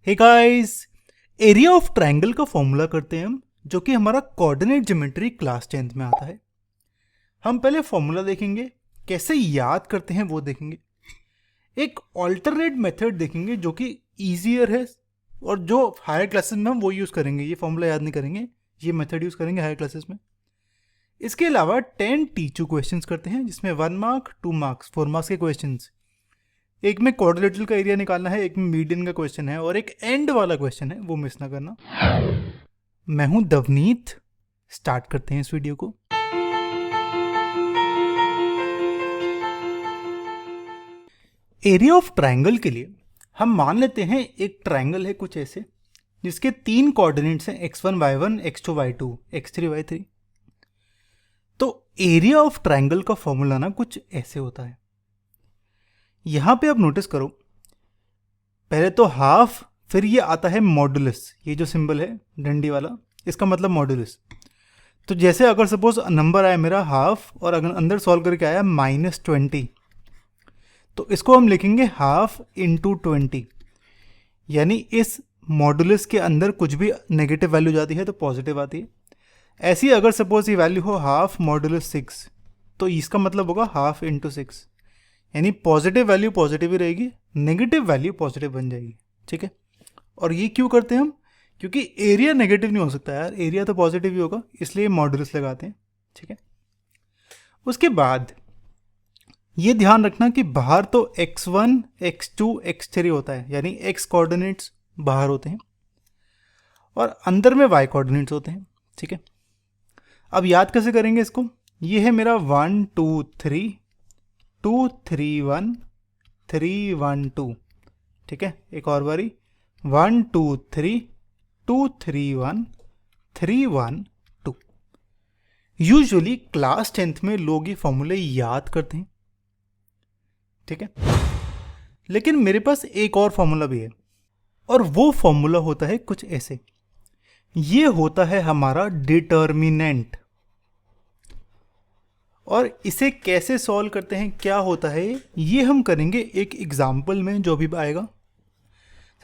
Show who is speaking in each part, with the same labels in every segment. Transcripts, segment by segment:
Speaker 1: Hey guys, area of triangle का formula करते हैं हम, जो कि हमारा कोऑर्डिनेट ज्योमेट्री क्लास 10th में आता है। हम पहले फॉर्मूला देखेंगे, कैसे याद करते हैं वो देखेंगे। एक ऑल्टरनेट मेथड देखेंगे जो कि ईजियर है और जो हायर क्लासेस में हम वो यूज़ करेंगे। ये फॉर्मूला याद नहीं करेंगे, ये मेथड यूज़ करेंगे हायर क्लासेस में। इसके अलावा 10 टीचू क्वेश्चंस करते हैं, जिसमें 1 मार्क, 2 मार्क्स, 4 मार्क्स के क्वेश्चंस। एक में क्वाड्रिलेटरल का एरिया निकालना है, एक में मीडियन का क्वेश्चन है और एक एंड वाला क्वेश्चन है, वो मिस ना करना। मैं हूं दवनीत। स्टार्ट करते हैं इस वीडियो को। एरिया ऑफ ट्रायंगल के लिए हम मान लेते हैं एक ट्रायंगल है कुछ ऐसे, जिसके 3 कोऑर्डिनेट्स हैं x1 y1, x2 y2, x3 y3। तो एरिया ऑफ ट्रायंगल का फॉर्मूला ना कुछ ऐसे होता है। यहां पे आप नोटिस करो, पहले तो हाफ, फिर ये आता है मॉडुलस। ये जो सिंबल है डंडी वाला, इसका मतलब मॉडुलस। तो जैसे अगर सपोज नंबर आया मेरा हाफ और अगर अंदर सॉल्व करके आया -20, तो इसको हम लिखेंगे हाफ इंटू 20। यानी इस मॉडुलस के अंदर कुछ भी नेगेटिव वैल्यू जाती है तो पॉजिटिव आती है। ऐसी अगर सपोज ये वैल्यू हो हाफ मॉडुलस 6, तो इसका मतलब होगा हाफ इंटू 6। यानी पॉजिटिव वैल्यू पॉजिटिव ही रहेगी, नेगेटिव वैल्यू पॉजिटिव बन जाएगी। ठीक है। और ये क्यों करते हैं हम? क्योंकि एरिया नेगेटिव नहीं हो सकता यार, एरिया तो पॉजिटिव ही होगा, इसलिए मॉडुलस लगाते हैं। ठीक है। उसके बाद ये ध्यान रखना कि बाहर तो x1, x2, x3 होता है, यानी x कोऑर्डिनेट्स बाहर होते हैं और अंदर में y कोऑर्डिनेट्स होते हैं। ठीक है। अब याद कैसे करेंगे इसको? ये है मेरा 1 2 3 2 3 1 3 1 2। ठीक है। एक और बारी 1 2 3 2 3 1 3 1 2। यूजुअली क्लास 10th में लोग ये फॉर्मूले याद करते हैं। ठीक है। लेकिन मेरे पास एक और फॉर्मूला भी है, और वो फॉर्मूला होता है कुछ ऐसे। ये होता है हमारा डिटर्मिनेंट। और इसे कैसे सॉल्व करते हैं, क्या होता है, ये हम करेंगे एक एग्जाम्पल में जो भी आएगा।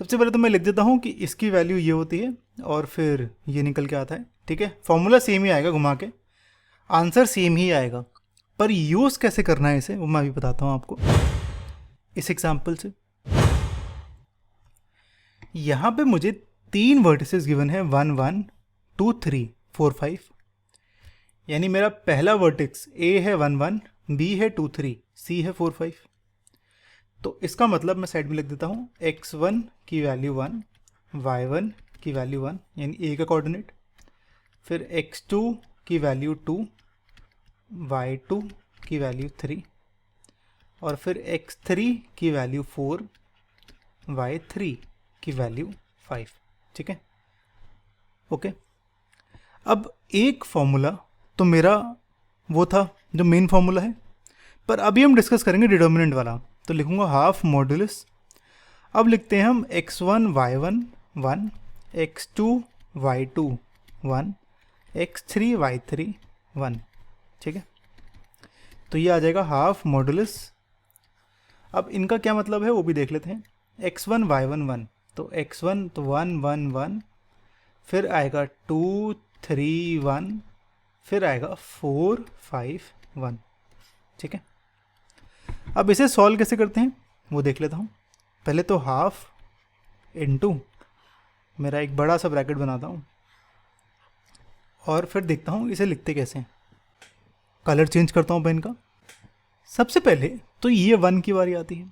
Speaker 1: सबसे पहले तो मैं लिख देता हूँ कि इसकी वैल्यू ये होती है और फिर ये निकल के आता है। ठीक है। फॉर्मूला सेम ही आएगा, घुमा के आंसर सेम ही आएगा, पर यूज़ कैसे करना है इसे वो मैं अभी बताता हूँ आपको इस एग्जाम्पल से। यहाँ पे मुझे 3 वर्टिसेस गिवन है, 1 1 2 3 4 5। यानी मेरा पहला वर्टेक्स A है 1 1, B है 2 3, C है 4 5। तो इसका मतलब मैं साइड में लिख देता हूँ x1 की वैल्यू 1, y1 की वैल्यू 1 यानी A का कोऑर्डिनेट, फिर x2 की वैल्यू 2, y2 की वैल्यू 3 और फिर x3 की वैल्यू 4, y3 की वैल्यू 5। ठीक है। ओके। अब एक फॉर्मूला तो मेरा वो था जो मेन फॉर्मूला है, पर अभी हम डिस्कस करेंगे डिटर्मिनेंट वाला। तो लिखूंगा हाफ मॉडुलस। अब लिखते हैं हम x1 y1 1, x2 y2 1, x3 y3 1। ठीक है। तो ये आ जाएगा हाफ मॉडुलस। अब इनका क्या मतलब है वो भी देख लेते हैं। x1 y1 1, तो x1 तो 1 1 1, फिर आएगा 2 3 1, फिर आएगा 4 5 1। ठीक है। अब इसे सॉल्व कैसे करते हैं वो देख लेता हूँ। पहले तो हाफ इनटू मेरा एक बड़ा सा ब्रैकेट बनाता हूँ और फिर देखता हूँ इसे लिखते कैसे हैं। कलर चेंज करता हूँ पेन का। सबसे पहले तो ये 1 की बारी आती है,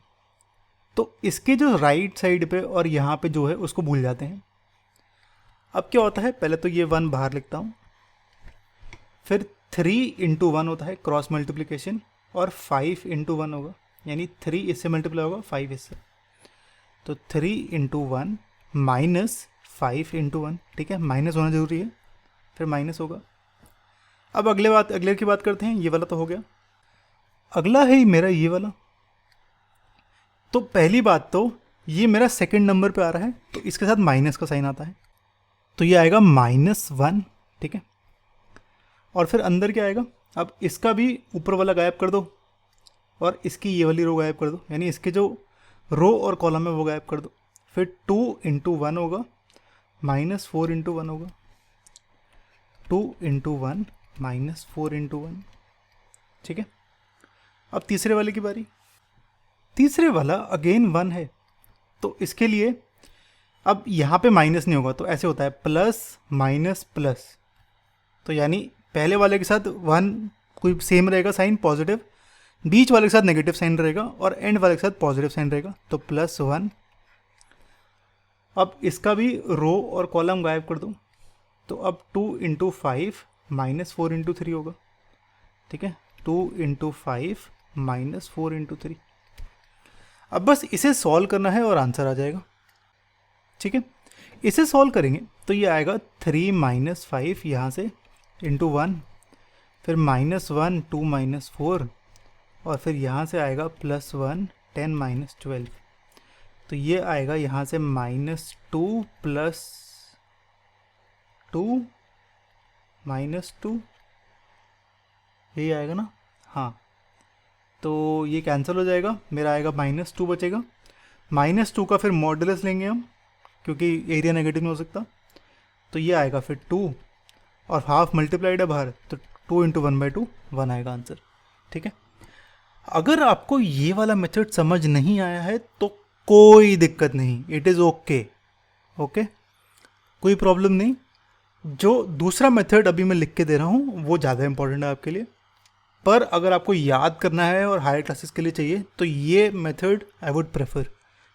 Speaker 1: तो इसके जो राइट साइड पे और यहाँ पे जो है उसको भूल जाते हैं। अब क्या होता है, पहले तो ये 1 बाहर लिखता हूँ, फिर 3 इंटू 1 होता है क्रॉस मल्टीप्लिकेशन, और 5 इंटू 1 होगा, यानी 3 इससे मल्टीप्लाई होगा 5 इससे। तो 3 इंटू 1 माइनस 5 इंटू 1। ठीक है, माइनस होना जरूरी है, फिर माइनस होगा। अब अगले की बात करते हैं। ये वाला तो हो गया, अगला है मेरा ये वाला। तो पहली बात तो ये मेरा सेकंड नंबर पे आ रहा है, तो इसके साथ माइनस का साइन आता है, तो ये आएगा -1। ठीक है। और फिर अंदर क्या आएगा, अब इसका भी ऊपर वाला गायब कर दो और इसकी ये वाली रो गायब कर दो, यानी इसके जो रो और कॉलम है वो गायब कर दो। फिर 2 इंटू 1 होगा, माइनस 4 इंटू 1 होगा, 2 इंटू 1 माइनस 4 इंटू 1। ठीक है, अब तीसरे वाले की बारी। तीसरे वाला अगेन 1 है, तो इसके लिए अब यहाँ पे माइनस नहीं होगा, तो ऐसे होता है प्लस माइनस प्लस। तो यानी पहले वाले के साथ 1 कोई सेम रहेगा साइन पॉजिटिव, बीच वाले के साथ नेगेटिव साइन रहेगा और एंड वाले के साथ पॉजिटिव साइन रहेगा, तो +1। अब इसका भी रो और कॉलम गायब कर दूँ, तो अब 2 इंटू 5 माइनस 4 इंटू 3 होगा। ठीक है, 2 इंटू 5 माइनस 4 इंटू 3। अब बस इसे सॉल्व करना है और आंसर आ जाएगा। ठीक है, इसे सॉल्व करेंगे तो ये आएगा 3 माइनस 5 यहाँ से इंटू 1, फिर -1 2 माइनस 4, और फिर यहाँ से आएगा +1 10 माइनस 12। तो ये आएगा यहाँ से -2 प्लस 2 माइनस 2, यही आएगा ना। हाँ, तो ये कैंसिल हो जाएगा, मेरा आएगा -2 बचेगा। -2 का फिर मॉडुलस लेंगे हम, क्योंकि एरिया नेगेटिव नहीं हो सकता, तो ये आएगा फिर 2 और हाफ मल्टीप्लाइड है बाहर, तो 2 इंटू 1/2 1 आएगा आंसर। ठीक है, अगर आपको ये वाला मेथड समझ नहीं आया है तो कोई दिक्कत नहीं, इट इज़ ओके। ओके, कोई प्रॉब्लम नहीं। जो दूसरा मेथड अभी मैं लिख के दे रहा हूँ वो ज़्यादा इंपॉर्टेंट है आपके लिए, पर अगर आपको याद करना है और हायर क्लासेस के लिए चाहिए तो ये मेथड आई वुड प्रेफर।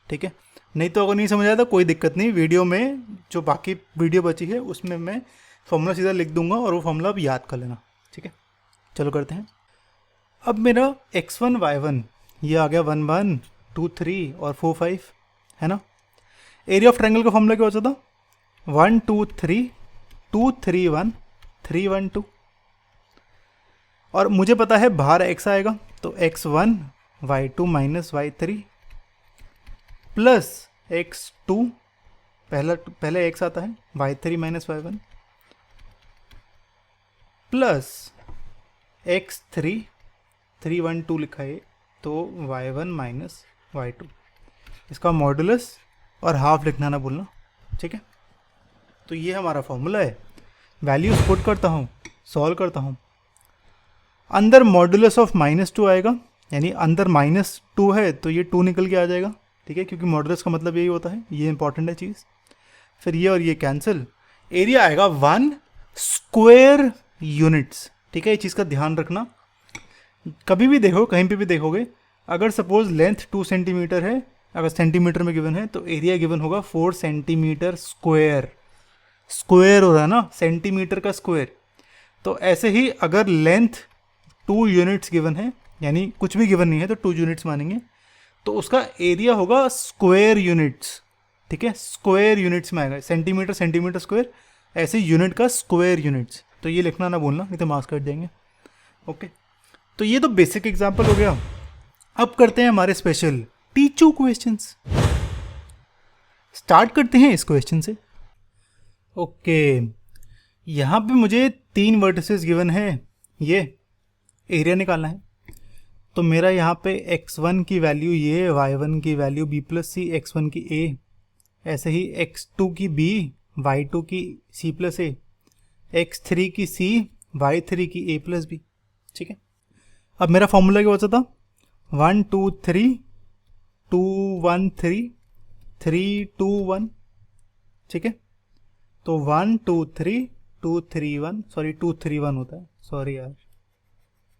Speaker 1: ठीक है, नहीं तो अगर नहीं समझ आया तो कोई दिक्कत नहीं, वीडियो में जो बाकी वीडियो बची है उसमें मैं फॉर्मूला सीधा लिख दूंगा और वो फॉर्मूला आप याद कर लेना। ठीक है, चलो करते हैं। अब मेरा x1 y1 ये आ गया 1 1 2 3 और 4 5 है ना। एरिया ऑफ ट्रायंगल का फॉर्मूला क्या होता था? 1 2 3 2 3 1 3 1 2, और मुझे पता है बाहर x आएगा, तो x1 y2 minus y3 plus x2, पहले x आता है, y3 minus y1 plus x3 3 1 2 लिखा है, तो y1 माइनस y2, इसका मॉडुलस और हाफ लिखना ना भूलना। ठीक है, तो ये हमारा फॉर्मूला है। वैल्यूज पुट करता हूँ, सॉल्व करता हूँ। अंदर मॉडुलस ऑफ -2 आएगा, यानी अंदर -2 है तो ये 2 निकल के आ जाएगा। ठीक है, क्योंकि मॉडुलस का मतलब यही होता है, ये इंपॉर्टेंट है चीज़। फिर ये और ये कैंसिल, एरिया आएगा 1 स्क्वायर यूनिट्स। ठीक है, ये चीज़ का ध्यान रखना, कभी भी देखो कहीं पे भी देखोगे, अगर सपोज लेंथ 2 सेंटीमीटर है, अगर सेंटीमीटर में गिवन है तो एरिया गिवन होगा 4 सेंटीमीटर स्क्वायर। स्क्वायर हो रहा है ना, सेंटीमीटर का स्क्वायर। तो ऐसे ही अगर लेंथ 2 यूनिट्स गिवन है, यानी कुछ भी गिवन नहीं है तो 2 यूनिट्स मानेंगे, तो उसका एरिया होगा स्क्वायर यूनिट्स। ठीक है, स्क्वायर यूनिट्स में आएगा, सेंटीमीटर सेंटीमीटर स्क्वायर, ऐसे यूनिट का स्क्वायर यूनिट्स। तो ये लिखना ना भूलना, नहीं तो मार्क्स कट देंगे। ओके, तो ये तो बेसिक एग्जांपल हो गया। अब करते हैं हमारे स्पेशल टीचू क्वेश्चंस। स्टार्ट करते हैं इस क्वेश्चन से। ओके, यहाँ पे मुझे 3 वर्टिसेस गिवन है, ये एरिया निकालना है। तो मेरा यहाँ पे x1 की वैल्यू ये, y1 की वैल्यू b प्लस सी, x1 की a, ऐसे ही x2 की b, y2 की c प्लस a, x3 की c, y3 की a प्लस b। ठीक है, अब मेरा फॉर्मूला क्या होता था? 1 2 3 2 1 3 3 2 1। ठीक है, तो 1 2 3 2 3 1, सॉरी 2 3 1 होता है, सॉरी यार,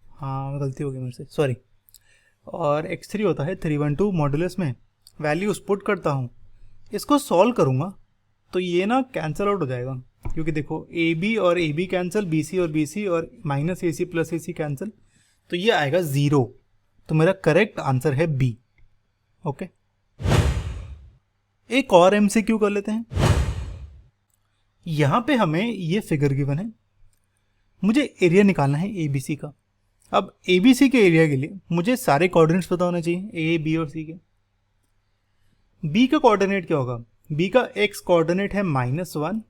Speaker 1: हाँ गलती हो गई मेरे से, सॉरी। और x3 होता है 3 1 2 मॉडुलस में। वैल्यूज पुट करता हूँ, इसको सॉल्व करूँगा तो ये ना कैंसिल आउट हो जाएगा, क्योंकि देखो AB और AB कैंसिल, BC और BC, और minus AC plus AC cancel, तो ये आएगा 0। तो मेरा करेक्ट आंसर है B। ओके, एक और MCQ कर लेते हैं। यहाँ पे हमें ये फिगर गिवन है, मुझे एरिया निकालना है ABC का। अब ABC के एरिया के लिए मुझे सारे कोऑर्डिनेट्स पता होने चाहिए, A B और C के। B का कोऑर्डिनेट क्या होगा? B का x कोऑर्डिनेट है -1,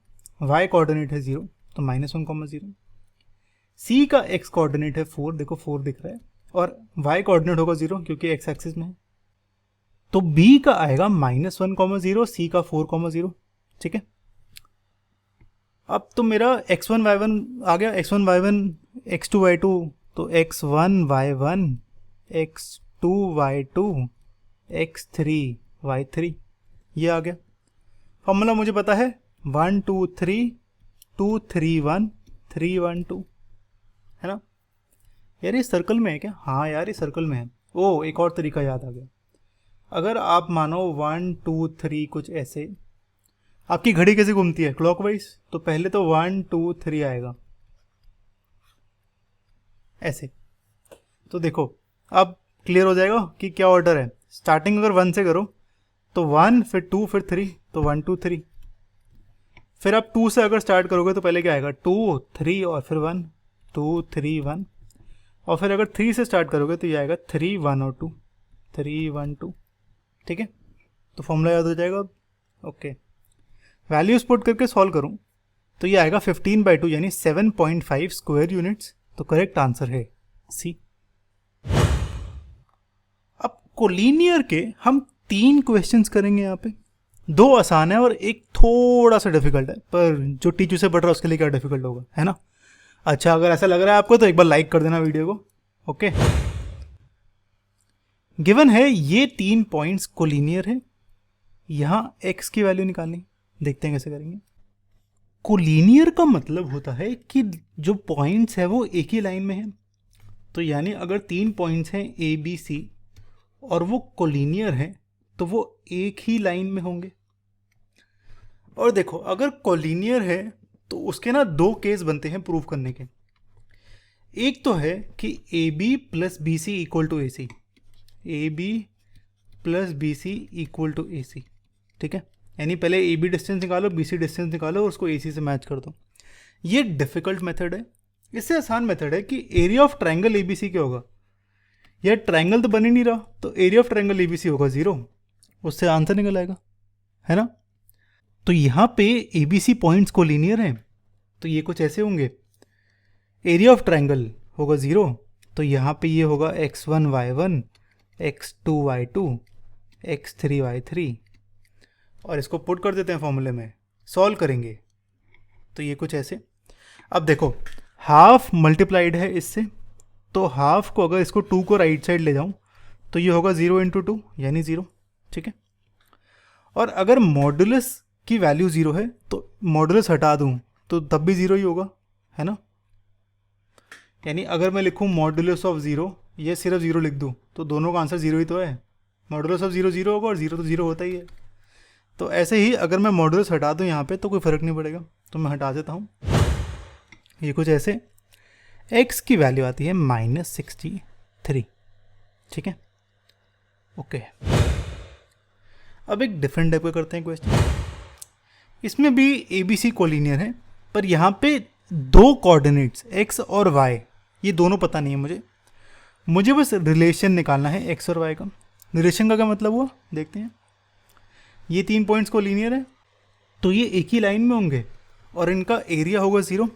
Speaker 1: y कोऑर्डिनेट है 0, तो -1, 0। C का x कोऑर्डिनेट है 4, देखो 4 दिख रहा है, और y कोऑर्डिनेट होगा 0 क्योंकि x एक्सिस में है। तो b का आएगा -1,0, c का 4,0, ठीक है। अब तो मेरा x1 y1 आ गया, x1 y1 x2 y2, तो x1 y1 x2 y2 x3 y3 ये आ गया। फॉर्मूला मुझे पता है 1 2 3 2 3 1 3 1 2, है ना। यार ये सर्कल में है क्या? हाँ यार ये सर्कल में है। ओ एक और तरीका याद आ गया। अगर आप मानो 1 2 3 कुछ ऐसे, आपकी घड़ी कैसे घूमती है? क्लॉकवाइज। तो पहले तो 1 2 3 आएगा ऐसे। तो देखो अब क्लियर हो जाएगा कि क्या ऑर्डर है। स्टार्टिंग अगर 1 से करो तो 1 फिर 2 फिर 3, तो 1 2 3। फिर आप 2 से अगर स्टार्ट करोगे तो पहले क्या आएगा? 2 3 और फिर 1 2 3 1। और फिर अगर 3 से स्टार्ट करोगे तो ये आएगा 3 1 और 2 3 1 2, ठीक है। तो फॉर्मूला याद हो जाएगा। ओके, वैल्यूज पुट करके सॉल्व करूं तो ये आएगा 15/2 यानी 7.5 स्क्वायर यूनिट्स। तो करेक्ट आंसर है सी। अब कोलिनियर के हम 3 क्वेश्चंस करेंगे यहाँ पे। 2 आसान है और एक थोड़ा सा डिफिकल्ट है, पर जो टीचर से पढ़ रहा है उसके लिए क्या डिफिकल्ट होगा, है ना। अच्छा अगर ऐसा लग रहा है आपको तो एक बार लाइक कर देना वीडियो को। ओके, गिवन है ये 3 पॉइंट्स कोलिनियर है, यहां x की वैल्यू निकालनी। देखते हैं कैसे करेंगे। कोलिनियर का मतलब होता है कि जो पॉइंट्स है वो एक ही लाइन में है। तो यानी अगर 3 पॉइंट्स हैं ए बी सी और वो कोलिनियर हैं तो वो एक ही लाइन में होंगे। और देखो अगर कोलिनियर है तो उसके ना 2 केस बनते हैं प्रूव करने के। एक तो है कि A B plus B C equal to A C, A B plus B C equal to A C, ठीक है। यानी पहले ए बी डिस्टेंस निकालो, बी सी डिस्टेंस निकालो और उसको ए सी से मैच कर दो। ये डिफिकल्ट मेथड है। इससे आसान मेथड है कि area of triangle A B C क्या होगा। यार ट्राइंगल तो बन ही नहीं रहा, तो area of triangle A B C होगा 0, उससे आंसर निकल आएगा, है ना। तो यहाँ पे ए बी सी पॉइंट्स को लीनियर हैं तो ये कुछ ऐसे होंगे। एरिया ऑफ ट्राइंगल होगा 0, तो यहाँ पे ये होगा x1 y1 x2 y2 x3 y3। और इसको पुट कर देते हैं फॉर्मूले में, सॉल्व करेंगे तो ये कुछ ऐसे। अब देखो हाफ मल्टीप्लाइड है इससे, तो हाफ को अगर इसको 2 को राइट साइड ले जाऊं तो ये होगा 0 × 2 यानी 0, ठीक है। और अगर मॉडुलस की वैल्यू 0 है तो मॉडुलस हटा दूं तो तब भी 0 ही होगा, है ना। यानी अगर मैं लिखूं मॉडुलस ऑफ 0, ये सिर्फ 0 लिख दूं तो दोनों का आंसर 0 ही तो है। मॉडुलस ऑफ 0 0 होगा और 0 तो 0 होता ही है। तो ऐसे ही अगर मैं मॉडुलस हटा दूं यहाँ पे तो कोई फ़र्क नहीं पड़ेगा, तो मैं हटा देता हूँ। ये कुछ ऐसे x की वैल्यू आती है -63, ठीक है। ओके, अब एक डिफरेंट टाइप का करते हैं क्वेश्चन। इसमें भी ए बी सी कोलिनियर है, पर यहाँ पे 2 कोऑर्डिनेट्स x और y, ये दोनों पता नहीं है मुझे बस रिलेशन निकालना है x और y का। रिलेशन का क्या मतलब हुआ देखते हैं। ये 3 पॉइंट्स कोलिनियर है तो ये एक ही लाइन में होंगे और इनका एरिया होगा 0।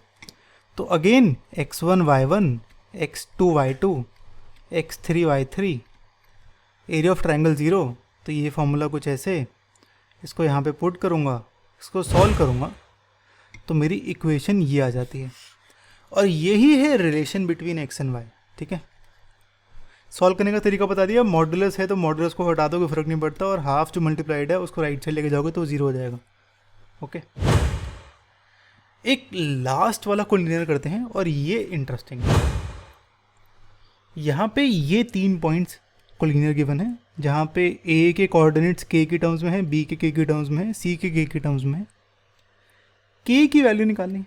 Speaker 1: तो again x1 y1 x2 y2 x3 y3, area of triangle 0। तो ये फॉर्मूला कुछ ऐसे, इसको यहाँ पे पुट करूँगा, इसको सॉल्व करूँगा तो मेरी इक्वेशन ये आ जाती है। और यही है relation between x and y, ठीक है। सॉल्व करने का तरीका बता दिया। मॉडुलस है तो मॉडुलस को हटा दो, कोई फर्क नहीं पड़ता, और हाफ जो मल्टीप्लाइड है उसको राइट साइड लेके जाओगे तो 0 हो जाएगा। ओके, एक लास्ट वाला कोलिनियर करते हैं और ये इंटरेस्टिंग है। यहाँ पे ये 3 पॉइंट्स कोलिनियर गिवन है, जहाँ पे ए के कोऑर्डिनेट्स के की टर्म्स में है, बी के की टर्म्स में है, सी के की टर्म्स में है। के की वैल्यू निकालनी।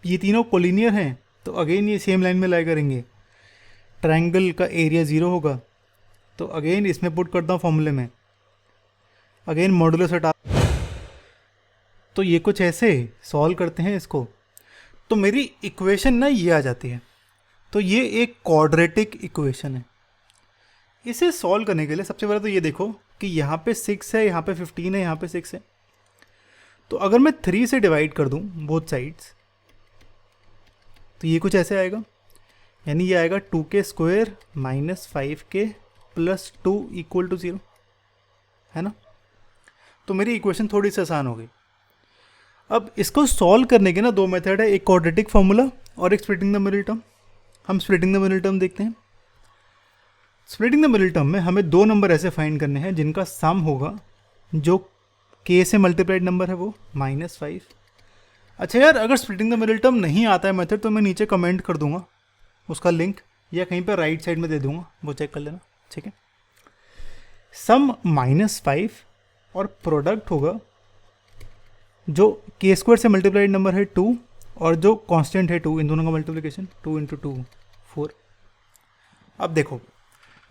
Speaker 1: ये तीनों कोलिनियर हैं तो अगेन ये सेम लाइन में लाई करेंगे। ट्राइंगल का एरिया 0 होगा तो अगेन इसमें पुट करता हूँ फॉर्मूले में, अगेन मॉडुलस हटा, तो ये कुछ ऐसे सॉल्व करते हैं इसको तो मेरी इक्वेशन ना ये आ जाती है। तो ये एक क्वाड्रेटिक इक्वेशन है। इसे सॉल्व करने के लिए सबसे पहले तो ये देखो कि यहाँ पे 6 है, यहाँ पे 15 है, यहाँ पे 6 है। तो अगर मैं 3 से डिवाइड कर दूँ बोथ साइड्स तो ये कुछ ऐसे आएगा, यानी ये आएगा 2k² - 5k plus 2 equal to 0, है ना। तो मेरी इक्वेशन थोड़ी सी आसान हो गई। अब इसको सॉल्व करने के ना दो मेथड है, एक क्वाड्रेटिक फार्मूला और एक स्प्लिटिंग द मिडिल टर्म। हम स्प्लिटिंग द मिडिल टर्म देखते हैं। स्प्लिटिंग द मिडिल टर्म में हमें दो नंबर ऐसे फाइंड करने हैं जिनका सम होगा, जो k से मल्टीप्लाइड नंबर है वो -5। अच्छा यार, अगर स्प्लिटिंग द मिडिल टर्म नहीं आता है मेथड तो मैं नीचे कमेंट कर दूंगा उसका लिंक, या कहीं पर राइट साइड में दे दूंगा, वो चेक कर लेना, ठीक है। सम -5 और प्रोडक्ट होगा जो k² से मल्टीप्लाइड नंबर है 2 और जो कांस्टेंट है 2, इन दोनों का मल्टीप्लिकेशन 2 × 2 4। अब देखो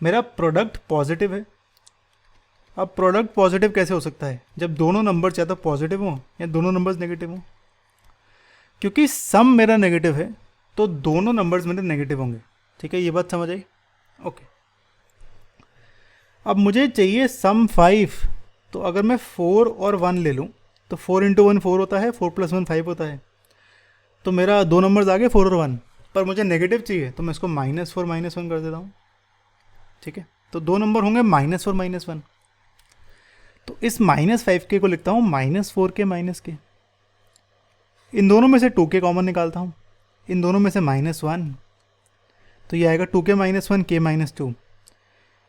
Speaker 1: मेरा प्रोडक्ट पॉजिटिव है। अब प्रोडक्ट पॉजिटिव कैसे हो सकता है, जब दोनों नंबर्स या तो पॉजिटिव हों या दोनों नंबर्स नेगेटिव हों। क्योंकि सम मेरा नेगेटिव है तो दोनों नंबर्स मेरे नेगेटिव होंगे, ठीक है, ये बात समझ आई, ओके। अब मुझे चाहिए सम 5, तो अगर मैं 4 और 1 ले लूँ तो 4 × 1 4 होता है, 4 + 1 5 होता है, तो मेरा दो नंबर्स आ गए 4 और 1, पर मुझे नेगेटिव चाहिए तो मैं इसको -4 -1 कर देता हूँ, ठीक है। तो दो नंबर होंगे -4 -1, तो इस -5k को लिखता हूँ -4k -k। इन दोनों में से 2k कॉमन निकालता हूँ, इन दोनों में से -1, तो ये आएगा 2k -1 k -2।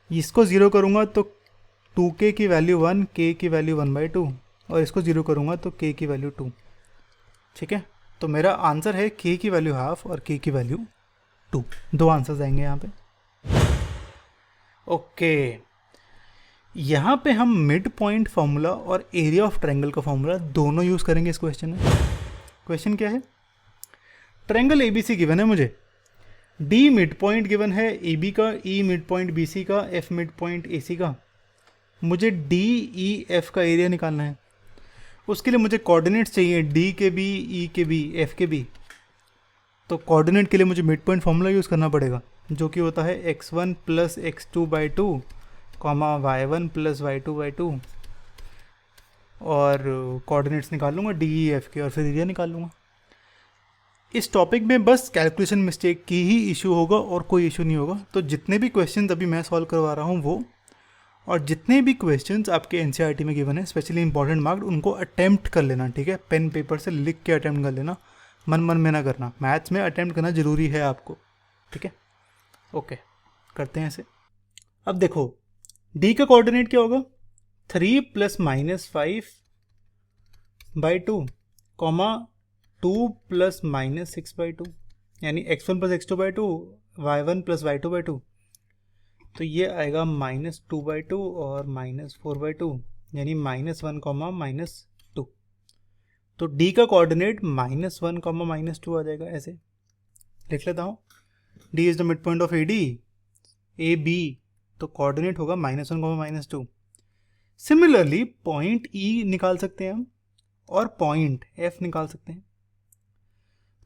Speaker 1: इसको ज़ीरो करूँगा तो 2k की वैल्यू 1, k की वैल्यू 1/2, और इसको ज़ीरो करूँगा तो k की वैल्यू 2, ठीक है। तो मेरा आंसर है k की वैल्यू हाफ और k की वैल्यू 2। दो आंसर्स आएंगे यहाँ पे, ओके। यहाँ पे हम मिड पॉइंट फार्मूला और एरिया ऑफ ट्रायंगल का फार्मूला दोनों यूज़ करेंगे इस क्वेश्चन में। क्वेश्चन क्या है, ट्रायंगल ABC गिवन है मुझे, D मिड पॉइंट गिवन है AB का, E मिड पॉइंट BC का, F मिड पॉइंट AC का। मुझे DEF का एरिया निकालना है। उसके लिए मुझे कोऑर्डिनेट्स चाहिए, D के B, E के B, F के B। तो कोऑर्डिनेट के लिए मुझे मिड पॉइंट फार्मूला यूज़ करना पड़ेगा, जो कि होता है x1 + x2/2, y1 + y2/2, और कोऑर्डिनेट्स निकाल लूँगा DEF के और फिर एरिया निकाल लूँगा। इस टॉपिक में बस कैलकुलेशन मिस्टेक की ही इशू होगा और कोई इशू नहीं होगा। तो जितने भी क्वेश्चन अभी मैं सॉल्व करवा रहा हूँ वो, और जितने भी क्वेश्चंस आपके एनसीईआरटी में गिवन है स्पेशली इंपॉर्टेंट मार्क्ड, उनको अटेम्प्ट कर लेना, ठीक है। पेन पेपर से लिख के अटेम्प्ट कर लेना, मन में ना करना। मैथ्स में अटेम्प्ट करना ज़रूरी है आपको, ठीक है, ओके। करते हैं ऐसे। अब देखो D का कोऑर्डिनेट क्या होगा, 3 + -5/2, 2 + -6/2, यानी x1 + x2/2, y1 + y2/2। तो ये आएगा -2/2 और -4/2, यानी -1, -2। तो D का कोऑर्डिनेट -1, -2 आ जाएगा। ऐसे लिख लेता हूँ, D is the mid point of AD, AB, तो कोऑर्डिनेट होगा -1, -2। सिमिलरली पॉइंट E निकाल सकते हैं हम और पॉइंट F निकाल सकते हैं।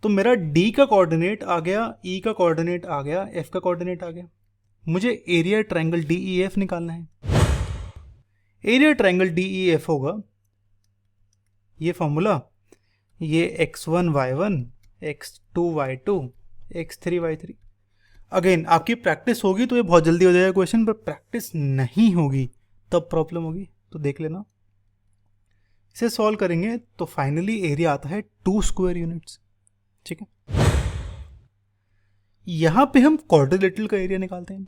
Speaker 1: तो मेरा D का कोऑर्डिनेट आ गया, E का कोऑर्डिनेट आ गया, F का कोऑर्डिनेट आ गया। मुझे एरिया ट्रायंगल DEF निकालना है। एरिया ट्रायंगल DEF होगा ये फॉर्मूला, ये x1 y1, x2 y2, x3 y3। Again आपकी प्रैक्टिस होगी तो ये बहुत जल्दी हो जाएगा क्वेश्चन, पर प्रैक्टिस नहीं होगी तब प्रॉब्लम होगी, तो देख लेना। इसे सॉल्व करेंगे तो फाइनली एरिया आता है 2 स्क्वायर यूनिट्स, ठीक है। यहां पे हम क्वाड्रिलेटरल का एरिया निकालते हैं।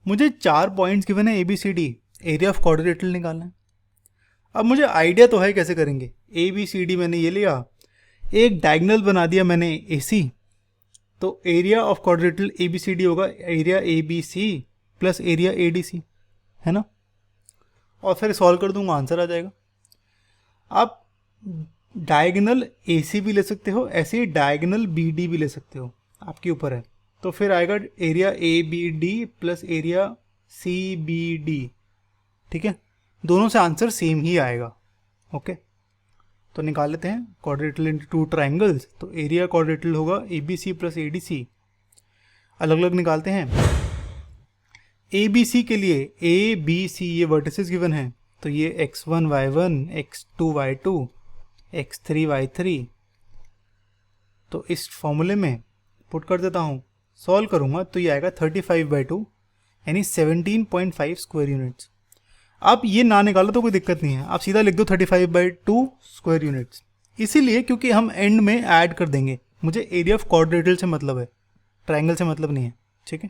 Speaker 1: मुझे 4 पॉइंट्स गिवन है ABCD, एरिया ऑफ क्वाड्रिलेटरल निकालना है। अब मुझे आइडिया तो है कैसे करेंगे। ABCD मैंने ये लिया, एक डायगोनल बना दिया मैंने AC, तो एरिया ऑफ क्वाड्रिलेटरल ABCD होगा एरिया ABC + एरिया ADC, है ना। और फिर सॉल्व कर दूंगा, आंसर आ जाएगा। आप डायगोनल AC भी ले सकते हो, ऐसे ही डायगोनल BD भी ले सकते हो, आपके ऊपर है। तो फिर आएगा एरिया ABD + एरिया CBD, ठीक है। दोनों से आंसर सेम ही आएगा, ओके। तो निकाल लेते हैं क्वाड्रिलेटरल इनटू 2 ट्रायंगल्स। तो एरिया क्वाड्रिलेटरल होगा ABC + ADC, अलग अलग निकालते हैं। ABC के लिए ABC ये वर्टिसेस गिवन है, तो ये x1 y1, x2 y2, x3 y3। तो इस फॉर्मूले में पुट कर देता हूँ, सॉल्व करूँगा तो ये आएगा 35/2, यानी 17.5 स्क्वायर यूनिट्स। आप ये ना निकालो तो कोई दिक्कत नहीं है, आप सीधा लिख दो 35/2 स्क्वायर यूनिट्स। इसीलिए क्योंकि हम एंड में ऐड कर देंगे, मुझे एरिया ऑफ क्वाड्रेटल से मतलब है, ट्रायंगल से मतलब नहीं है, ठीक है।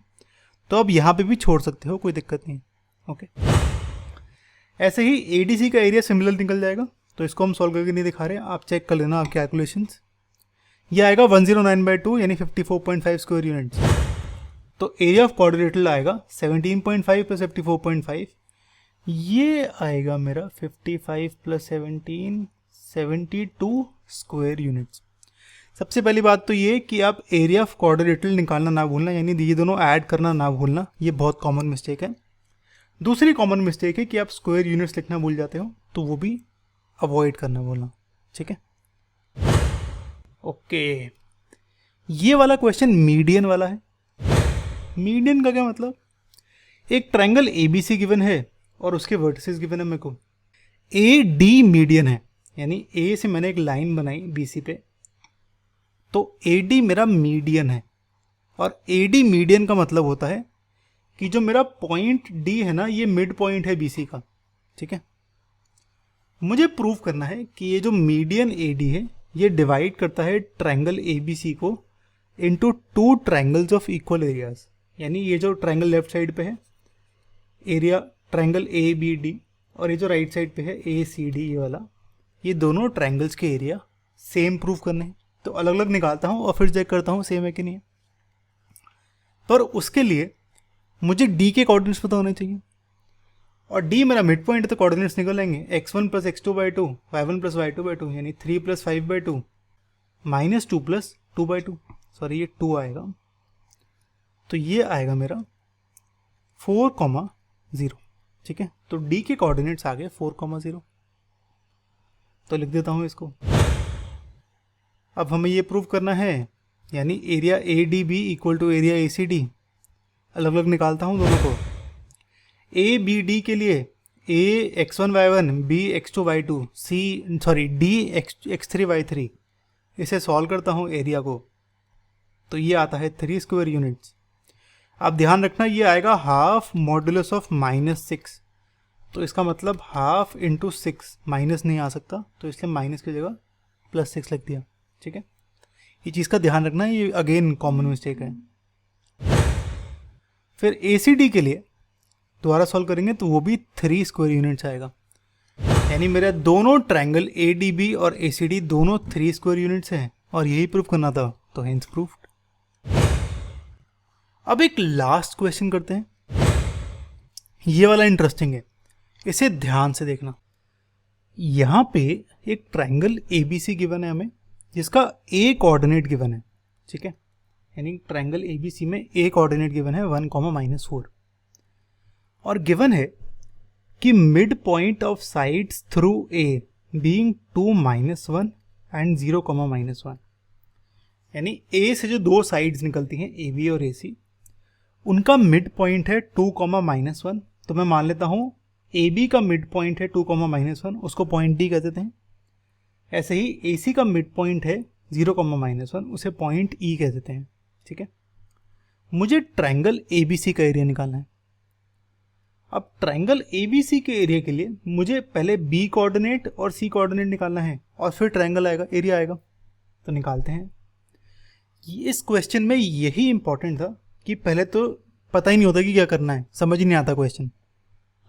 Speaker 1: तो अब यहाँ पे भी छोड़ सकते हो, कोई दिक्कत नहीं है, ओके। ऐसे ही एडीसी का एरिया सिमिलर निकल जाएगा, तो इसको हम सॉल्व करके नहीं दिखा रहे, आप चेक कर लेना आप कैलकुलेशंस। ये आएगा 109/2 यानी 54.5 स्क्वायर यूनिट्स। तो एरिया ऑफ क्वाड्रेटल आएगा 17.5 + 54.5, ये आएगा मेरा 55 + 17 72 स्क्वायर यूनिट्स। सबसे पहली बात तो ये कि आप एरिया ऑफ क्वाड्रेटल निकालना ना भूलना, यानी ये दोनों ऐड करना ना भूलना, ये बहुत कॉमन मिस्टेक है। दूसरी कॉमन मिस्टेक है कि आप स्क्वायर यूनिट्स लिखना भूल जाते हो, तो वो भी अवॉइड करना भूलना, ठीक है। ओके, ये वाला क्वेश्चन मीडियन वाला है। मीडियन का क्या मतलब, एक ट्रायंगल एबीसी गिवन है और उसके वर्टिसेस गिवन है मेरे को। ए डी मीडियन है, यानी ए से मैंने एक लाइन बनाई बीसी पे, तो ए डी मेरा मीडियन है। और ए डी मीडियन का मतलब होता है कि जो मेरा पॉइंट डी है ना, ये मिड पॉइंट है बीसी का, ठीक है। मुझे प्रूव करना है कि ये जो मीडियन ए डी है ये डिवाइड करता है ट्रायंगल ए बी सी को into 2 triangles of equal areas. यानी ये जो ट्रायंगल लेफ्ट साइड पे है area triangle A B D, और ये जो राइट साइड पे है ए सी डी, ये वाला, ये दोनों ट्रायंगल्स के एरिया सेम प्रूव करने हैं। तो अलग अलग निकालता हूँ और फिर चेक करता हूँ सेम है कि नहीं है। पर उसके लिए मुझे डी के कोऑर्डिनेट्स पता होने चाहिए, और डी मेरा मिड पॉइंट, तो कोऑर्डिनेट्स निकल आएंगे x1 + x2/2, y1 + y2/2, यानी 3 + 5/2 -2 + 2/2, सॉरी ये 2 आएगा, तो ये आएगा मेरा 4,0, ठीक है। तो डी के कोऑर्डिनेट्स आ गए 4,0, तो लिख देता हूँ इसको। अब हमें ये प्रूव करना है, यानी area A D B equal to area A C D. अलग अलग निकालता हूँ दोनों को। ए बी डी के लिए ए x1 y1, B x2 y2, D x3 y3, इसे सॉल्व करता हूँ एरिया को, तो ये आता है 3 स्क्वायर यूनिट्स। आप ध्यान रखना ये आएगा हाफ मॉडुलस ऑफ -6, तो इसका मतलब हाफ इंटू 6, माइनस नहीं आ सकता, तो इसलिए माइनस की जगह +6 लिख दिया, ठीक है। ये चीज़ का ध्यान रखना, ये अगेन कॉमन मिस्टेक है। फिर ए सी डी के लिए दोबारा सॉल्व करेंगे तो वो भी 3 स्क्वायर यूनिट्स आएगा, यानी मेरे दोनों ट्रायंगल ए डी बी और ए सी डी दोनों 3 स्क्वायर यूनिट्स हैं, और यही प्रूफ करना था, तो हेंस प्रूफ्ड। अब एक लास्ट क्वेश्चन करते हैं, ये वाला इंटरेस्टिंग है, इसे ध्यान से देखना। यहाँ पे एक triangle A B C given है हमें, जिसका ए कोऑर्डिनेट गिवन है, ठीक है। यानी ट्रायंगल ए बी सी में ए कोऑर्डिनेट गिवन है 1, -4, और गिवन है कि mid point of sides through a being 2, -1 and 0, -1, यानी ए से जो 2 साइड्स निकलती हैं ए बी और ए सी, उनका मिड पॉइंट है 2, -1। तो मैं मान लेता हूँ ए बी का मिड पॉइंट है 2, -1, उसको पॉइंट डी कह देते हैं। ऐसे ही ए सी का मिड पॉइंट है 0, -1, उसे पॉइंट ई कह देते हैं, ठीक है। मुझे ट्रायंगल ए बी सी का एरिया निकालना है। अब ट्रायंगल ए बी सी के एरिया के लिए मुझे पहले बी कोऑर्डिनेट और सी कोऑर्डिनेट निकालना है, और फिर ट्रायंगल आएगा, एरिया आएगा, तो निकालते हैं। इस क्वेश्चन में यही इंपॉर्टेंट था कि पहले तो पता ही नहीं होता कि क्या करना है, समझ ही नहीं आता क्वेश्चन,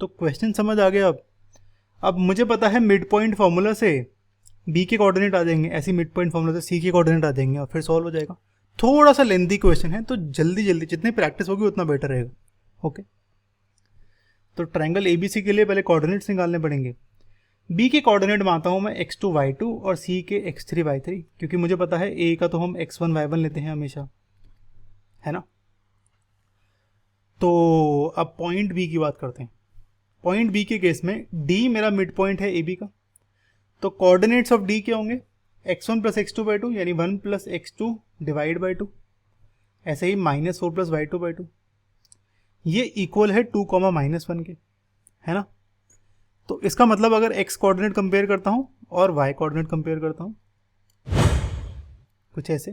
Speaker 1: तो क्वेश्चन समझ आ गया। अब मुझे पता है मिड पॉइंट फॉर्मूला से बी के कोऑर्डिनेट आ जाएंगे, ऐसी मिड पॉइंट फॉर्मूला से सी के कोऑर्डिनेट आ जाएंगे, और फिर सॉल्व हो जाएगा। थोड़ा सा लेंथी क्वेश्चन है, तो जल्दी जल्दी जितनी प्रैक्टिस होगी उतना बेटर रहेगा, ओके। तो ट्रायंगल ए बी सी के लिए पहले कोऑर्डिनेट्स निकालने पड़ेंगे। बी के कोऑर्डिनेट मानता हूँ मैं x2 y2 और सी के x3 y3, क्योंकि मुझे पता है ए का तो हम x1 y1 लेते हैं हमेशा, है ना। तो अब पॉइंट बी की बात करते हैं। पॉइंट बी के केस में डी मेरा मिड पॉइंट है ए बी का, तो कोऑर्डिनेट्स ऑफ डी क्या होंगे, x1 + x2/2, यानी 1 + x2 डिवाइड बाई 2, ऐसे ही -4 + y2/2, ये इक्वल है 2, -1 के, है ना। तो इसका मतलब अगर x कोऑर्डिनेट कंपेयर करता हूं और y कोऑर्डिनेट कंपेयर करता हूं कुछ ऐसे,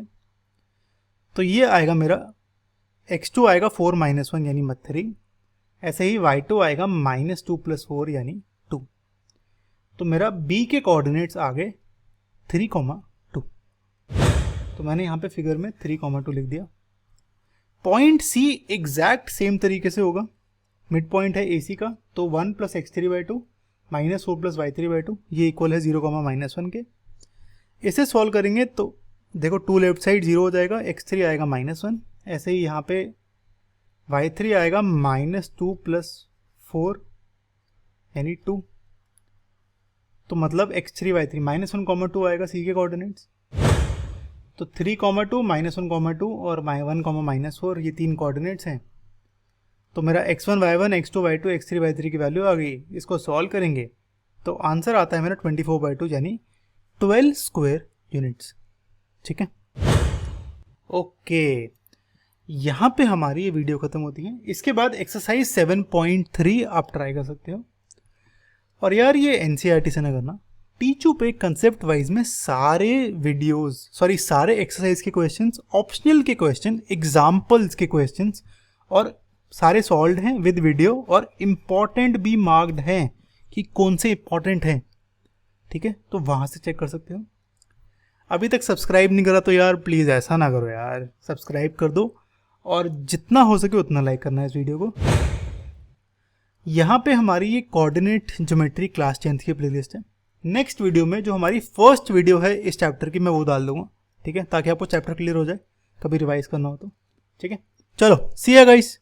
Speaker 1: तो ये आएगा मेरा x2 आएगा 4, -1 यानी 3, ऐसे ही y2 आएगा -2 + 4 यानी 2। तो मेरा b के कोऑर्डिनेट्स आ गए 3, 2। तो मैंने यहाँ पे फिगर में 3, 2 लिख दिया। पॉइंट C एग्जैक्ट सेम तरीके से होगा, मिड पॉइंट है AC का, तो 1 + x3/2 -4 + y3/2 ये इक्वल है 0, -1 के। इसे सॉल्व करेंगे तो देखो 2 लेफ्ट साइड 0 हो जाएगा, x3 आएगा -1, ऐसे ही यहाँ पे y3 आएगा -2 + 4 यानी 2। तो मतलब x3 y3 -1, 2 आएगा C के कोऑर्डिनेट्स। तो 3, 2 -1, 2 और 1, -4 ये 3 कोऑर्डिनेट्स हैं। तो मेरा x1 y1 x2 y2 x3 y3 की वैल्यू आ गई। इसको सॉल्व करेंगे तो आंसर आता है मेरा 24/2 यानी 12 स्क्वायर यूनिट्स। ठीक है, ओके, यहाँ पे हमारी ये वीडियो खत्म होती है। इसके बाद एक्सरसाइज 7.3 आप ट्राई कर सकते हो। और यार ये एनसीईआरटी से ना करना, टीचू पे कंसेप्ट वाइज में सारे एक्सरसाइज के क्वेश्चंस, ऑप्शनल के क्वेश्चन, एग्जाम्पल्स के क्वेश्चंस और सारे सॉल्व्ड हैं विद वीडियो, और इम्पॉर्टेंट भी मार्क्ड हैं कि कौन से इंपॉर्टेंट हैं। ठीक है, तो वहाँ से चेक कर सकते हो। अभी तक सब्सक्राइब नहीं करा तो यार प्लीज़ ऐसा ना करो यार, सब्सक्राइब कर दो और जितना हो सके उतना लाइक करना है इस वीडियो को। यहाँ पे हमारी ये कोऑर्डिनेट ज्योमेट्री क्लास 10th की प्लेलिस्ट है। नेक्स्ट वीडियो में जो हमारी फर्स्ट वीडियो है इस चैप्टर की, मैं वो डाल दूंगा। ठीक है, ताकि आपको चैप्टर क्लियर हो जाए, कभी रिवाइज करना हो तो। ठीक है, चलो सी यू गाइस।